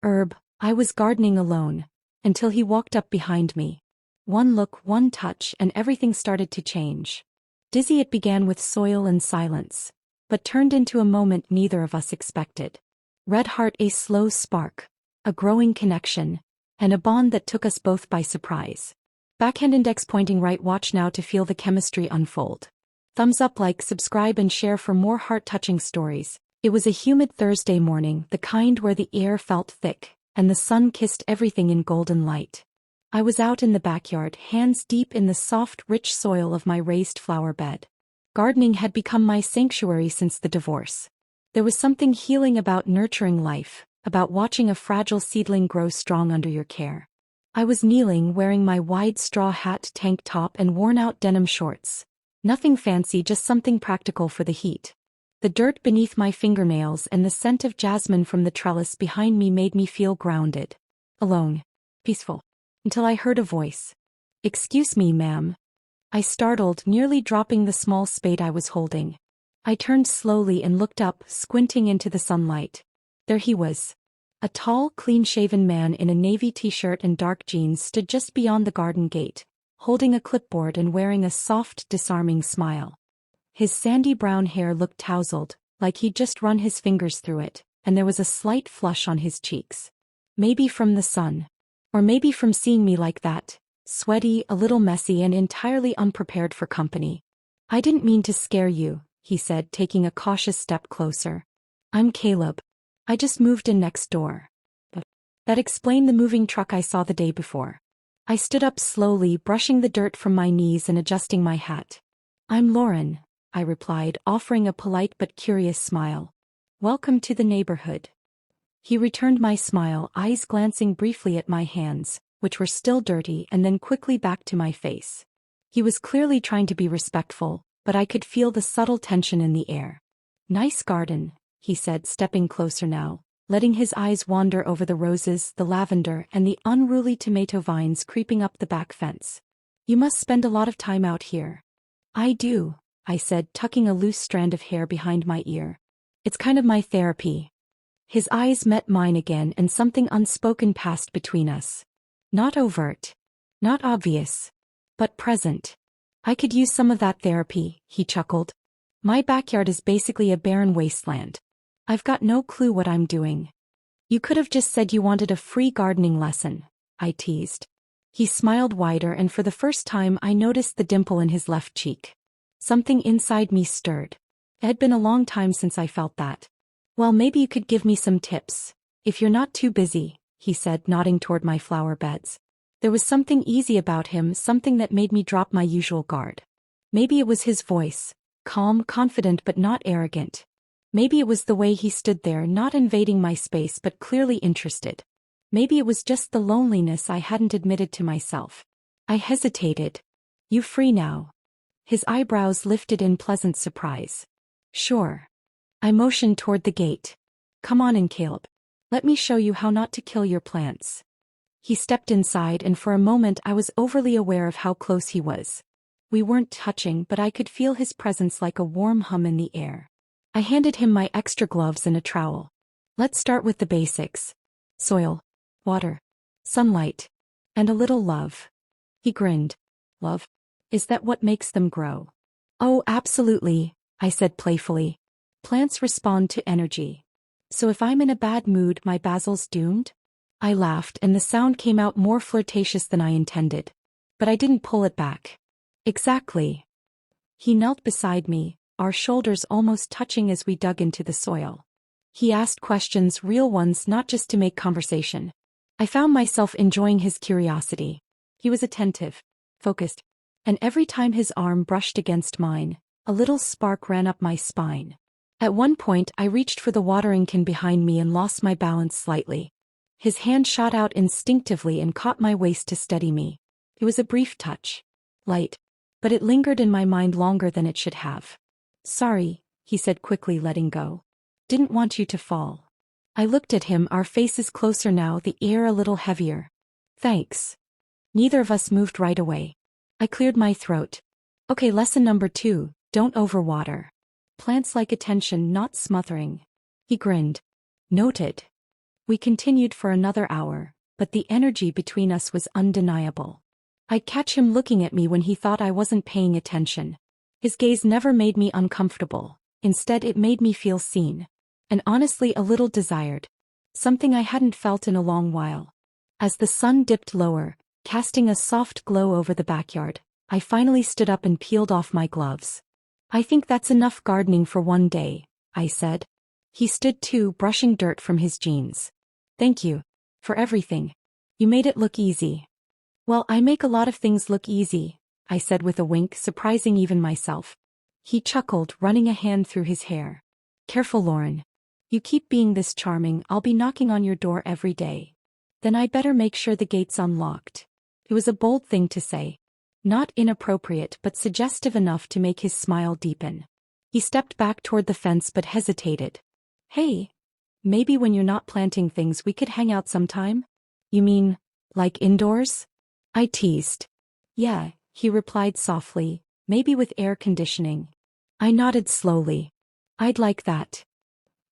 I was gardening alone, until he walked up behind me. One look, one touch, and everything started to change. Dizzy, it began with soil and silence, but turned into a moment neither of us expected. Red heart, a slow spark, a growing connection, and a bond that took us both by surprise. Backhand index pointing right. Watch now to feel the chemistry unfold. Thumbs up, like, subscribe, and share for more heart-touching stories. It was a humid Thursday morning, the kind where the air felt thick, and the sun kissed everything in golden light. I was out in the backyard, hands deep in the soft, rich soil of my raised flower bed. Gardening had become my sanctuary since the divorce. There was something healing about nurturing life, about watching a fragile seedling grow strong under your care. I was kneeling, wearing my wide straw hat, tank top, and worn-out denim shorts. Nothing fancy, just something practical for the heat. The dirt beneath my fingernails and the scent of jasmine from the trellis behind me made me feel grounded. Alone. Peaceful. Until I heard a voice. "Excuse me, ma'am." I startled, nearly dropping the small spade I was holding. I turned slowly and looked up, squinting into the sunlight. There he was. A tall, clean-shaven man in a navy t-shirt and dark jeans stood just beyond the garden gate, holding a clipboard and wearing a soft, disarming smile. His sandy brown hair looked tousled, like he'd just run his fingers through it, and there was a slight flush on his cheeks. Maybe from the sun. Or maybe from seeing me like that, sweaty, a little messy, and entirely unprepared for company. "I didn't mean to scare you," he said, taking a cautious step closer. "I'm Caleb. I just moved in next door." That explained the moving truck I saw the day before. I stood up slowly, brushing the dirt from my knees and adjusting my hat. "I'm Lauren," I replied, offering a polite but curious smile. "Welcome to the neighborhood." He returned my smile, eyes glancing briefly at my hands, which were still dirty, and then quickly back to my face. He was clearly trying to be respectful, but I could feel the subtle tension in the air. "Nice garden," he said, stepping closer now, letting his eyes wander over the roses, the lavender, and the unruly tomato vines creeping up the back fence. "You must spend a lot of time out here." "I do," I said, tucking a loose strand of hair behind my ear. "It's kind of my therapy." His eyes met mine again, and something unspoken passed between us. Not overt. Not obvious. But present. "I could use some of that therapy," he chuckled. "My backyard is basically a barren wasteland. I've got no clue what I'm doing." "You could have just said you wanted a free gardening lesson," I teased. He smiled wider, and for the first time I noticed the dimple in his left cheek. Something inside me stirred. It had been a long time since I felt that. "Well, maybe you could give me some tips, if you're not too busy," he said, nodding toward my flower beds. There was something easy about him, something that made me drop my usual guard. Maybe it was his voice, calm, confident but not arrogant. Maybe it was the way he stood there, not invading my space but clearly interested. Maybe it was just the loneliness I hadn't admitted to myself. I hesitated. "You free now?" His eyebrows lifted in pleasant surprise. "Sure." I motioned toward the gate. "Come on in, Caleb. Let me show you how not to kill your plants." He stepped inside, and for a moment I was overly aware of how close he was. We weren't touching, but I could feel his presence like a warm hum in the air. I handed him my extra gloves and a trowel. "Let's start with the basics. Soil, water, sunlight, and a little love." He grinned. "Love? Is that what makes them grow?" "Oh, absolutely," I said playfully. "Plants respond to energy. So if I'm in a bad mood, my basil's doomed?" I laughed, and the sound came out more flirtatious than I intended. But I didn't pull it back. "Exactly." He knelt beside me, our shoulders almost touching as we dug into the soil. He asked questions, real ones, not just to make conversation. I found myself enjoying his curiosity. He was attentive, focused, and every time his arm brushed against mine, a little spark ran up my spine. At one point I reached for the watering can behind me and lost my balance slightly. His hand shot out instinctively and caught my waist to steady me. It was a brief touch. Light. But it lingered in my mind longer than it should have. "Sorry," he said quickly, letting go. "Didn't want you to fall." I looked at him, our faces closer now, the air a little heavier. "Thanks." Neither of us moved right away. I cleared my throat. "Okay, lesson number 2, don't overwater. Plants like attention, not smothering." He grinned. "Noted." We continued for another hour, but the energy between us was undeniable. I'd catch him looking at me when he thought I wasn't paying attention. His gaze never made me uncomfortable, instead it made me feel seen. And honestly a little desired. Something I hadn't felt in a long while. As the sun dipped lower, casting a soft glow over the backyard, I finally stood up and peeled off my gloves. "I think that's enough gardening for one day," I said. He stood too, brushing dirt from his jeans. "Thank you. For everything. You made it look easy." "Well, I make a lot of things look easy," I said with a wink, surprising even myself. He chuckled, running a hand through his hair. "Careful, Lauren. You keep being this charming, I'll be knocking on your door every day. Then I'd better make sure the gate's unlocked." It was a bold thing to say. Not inappropriate but suggestive enough to make his smile deepen. He stepped back toward the fence but hesitated. "Hey, maybe when you're not planting things we could hang out sometime?" "You mean, like indoors?" I teased. "Yeah," he replied softly, "maybe with air conditioning." I nodded slowly. "I'd like that."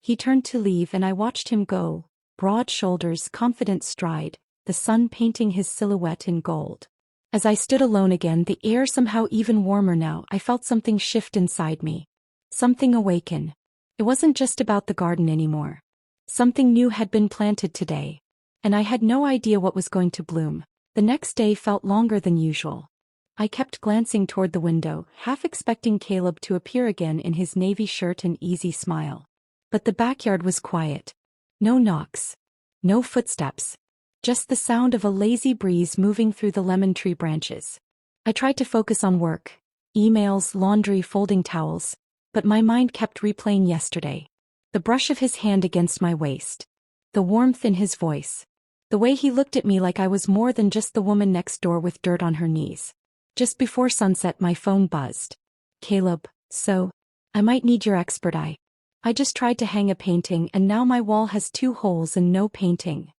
He turned to leave and I watched him go, broad shoulders, confident stride, the sun painting his silhouette in gold. As I stood alone again, the air somehow even warmer now, I felt something shift inside me. Something awaken. It wasn't just about the garden anymore. Something new had been planted today. And I had no idea what was going to bloom. The next day felt longer than usual. I kept glancing toward the window, half expecting Caleb to appear again in his navy shirt and easy smile. But the backyard was quiet. No knocks. No footsteps. Just the sound of a lazy breeze moving through the lemon tree branches. I tried to focus on work. Emails, laundry, folding towels. But my mind kept replaying yesterday. The brush of his hand against my waist. The warmth in his voice. The way he looked at me like I was more than just the woman next door with dirt on her knees. Just before sunset my phone buzzed. "Caleb, so, I might need your expert eye. I just tried to hang a painting and now my wall has 2 holes and no painting."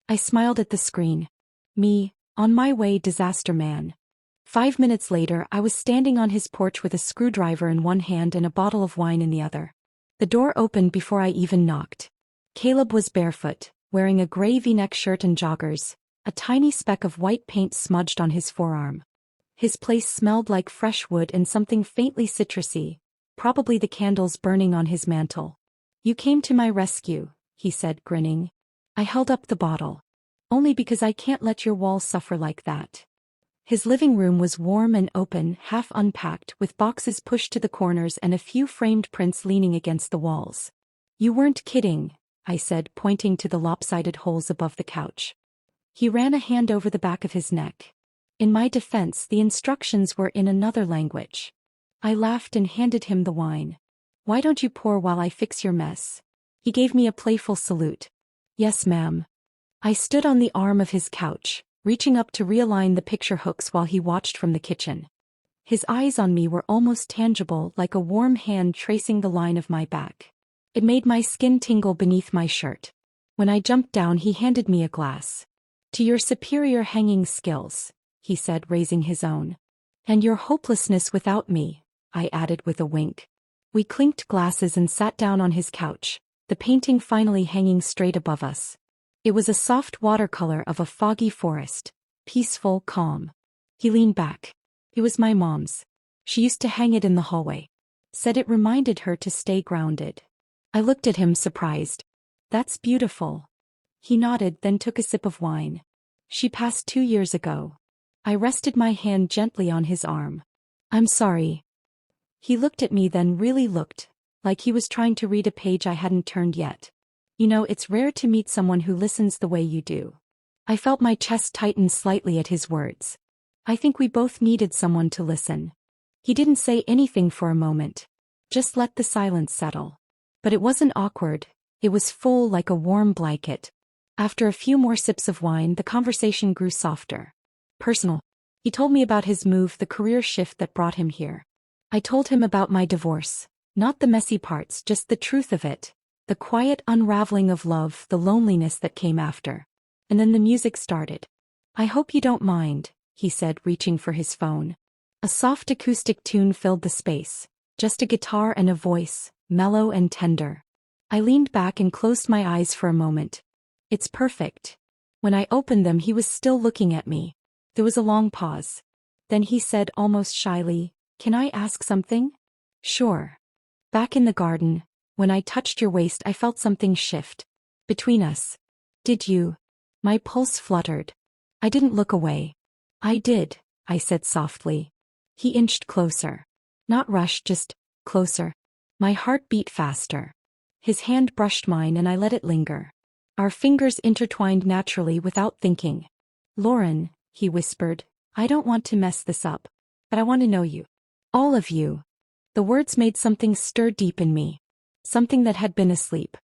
I smiled at the screen. Me, on my way, disaster man. 5 minutes later I was standing on his porch with a screwdriver in one hand and a bottle of wine in the other. The door opened before I even knocked. Caleb was barefoot, wearing a gray V-neck shirt and joggers, a tiny speck of white paint smudged on his forearm. His place smelled like fresh wood and something faintly citrusy, probably the candles burning on his mantel. "You came to my rescue," he said, grinning. I held up the bottle. "Only because I can't let your walls suffer like that." His living room was warm and open, half unpacked, with boxes pushed to the corners and a few framed prints leaning against the walls. "You weren't kidding," I said, pointing to the lopsided holes above the couch. He ran a hand over the back of his neck. In my defense, the instructions were in another language. I laughed and handed him the wine. "Why don't you pour while I fix your mess?" He gave me a playful salute. "Yes, ma'am." I stood on the arm of his couch, reaching up to realign the picture hooks while he watched from the kitchen. His eyes on me were almost tangible, like a warm hand tracing the line of my back. It made my skin tingle beneath my shirt. When I jumped down, he handed me a glass. "To your superior hanging skills," he said, raising his own. "And your hopelessness without me," I added with a wink. We clinked glasses and sat down on his couch, the painting finally hanging straight above us. It was a soft watercolor of a foggy forest, peaceful, calm. He leaned back. It was my mom's. She used to hang it in the hallway. Said it reminded her to stay grounded. I looked at him, surprised. "That's beautiful." He nodded, then took a sip of wine. "She passed 2 years ago." I rested my hand gently on his arm. "I'm sorry." He looked at me, then really looked, like he was trying to read a page I hadn't turned yet. "You know, it's rare to meet someone who listens the way you do." I felt my chest tighten slightly at his words. I think we both needed someone to listen. He didn't say anything for a moment. Just let the silence settle. But it wasn't awkward. It was full, like a warm blanket. After a few more sips of wine, the conversation grew softer. Personal. He told me about his move, the career shift that brought him here. I told him about my divorce. Not the messy parts, just the truth of it. The quiet unraveling of love, the loneliness that came after. And then the music started. "I hope you don't mind," he said, reaching for his phone. A soft acoustic tune filled the space. Just a guitar and a voice, mellow and tender. I leaned back and closed my eyes for a moment. It's perfect. When I opened them, he was still looking at me. There was a long pause. Then he said almost shyly, "Can I ask something?" "Sure." "Back in the garden, when I touched your waist, I felt something shift. Between us. Did you?" My pulse fluttered. I didn't look away. "I did," I said softly. He inched closer. Not rushed, just closer. My heart beat faster. His hand brushed mine and I let it linger. Our fingers intertwined naturally without thinking. "Lauren," he whispered, "I don't want to mess this up. But I want to know you. All of you." The words made something stir deep in me. Something that had been asleep.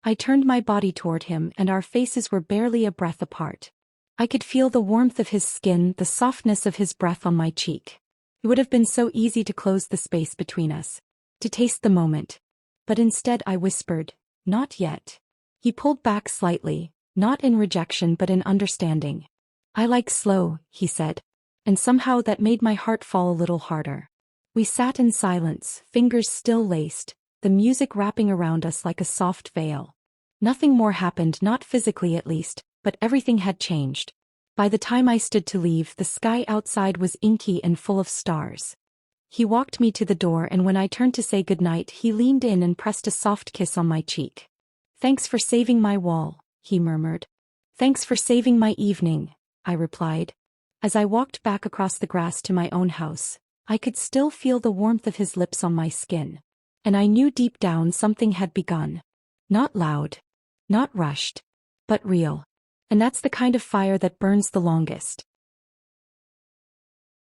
I turned my body toward him and our faces were barely a breath apart. I could feel the warmth of his skin, the softness of his breath on my cheek. It would have been so easy to close the space between us. To taste the moment. But instead I whispered, "Not yet." He pulled back slightly, not in rejection but in understanding. "I like slow," he said. And somehow that made my heart fall a little harder. We sat in silence, fingers still laced, the music wrapping around us like a soft veil. Nothing more happened, not physically at least, but everything had changed. By the time I stood to leave, the sky outside was inky and full of stars. He walked me to the door and when I turned to say goodnight, he leaned in and pressed a soft kiss on my cheek. "Thanks for saving my wall," he murmured. "Thanks for saving my evening," I replied. As I walked back across the grass to my own house, I could still feel the warmth of his lips on my skin. And I knew deep down something had begun. Not loud. Not rushed. But real. And that's the kind of fire that burns the longest.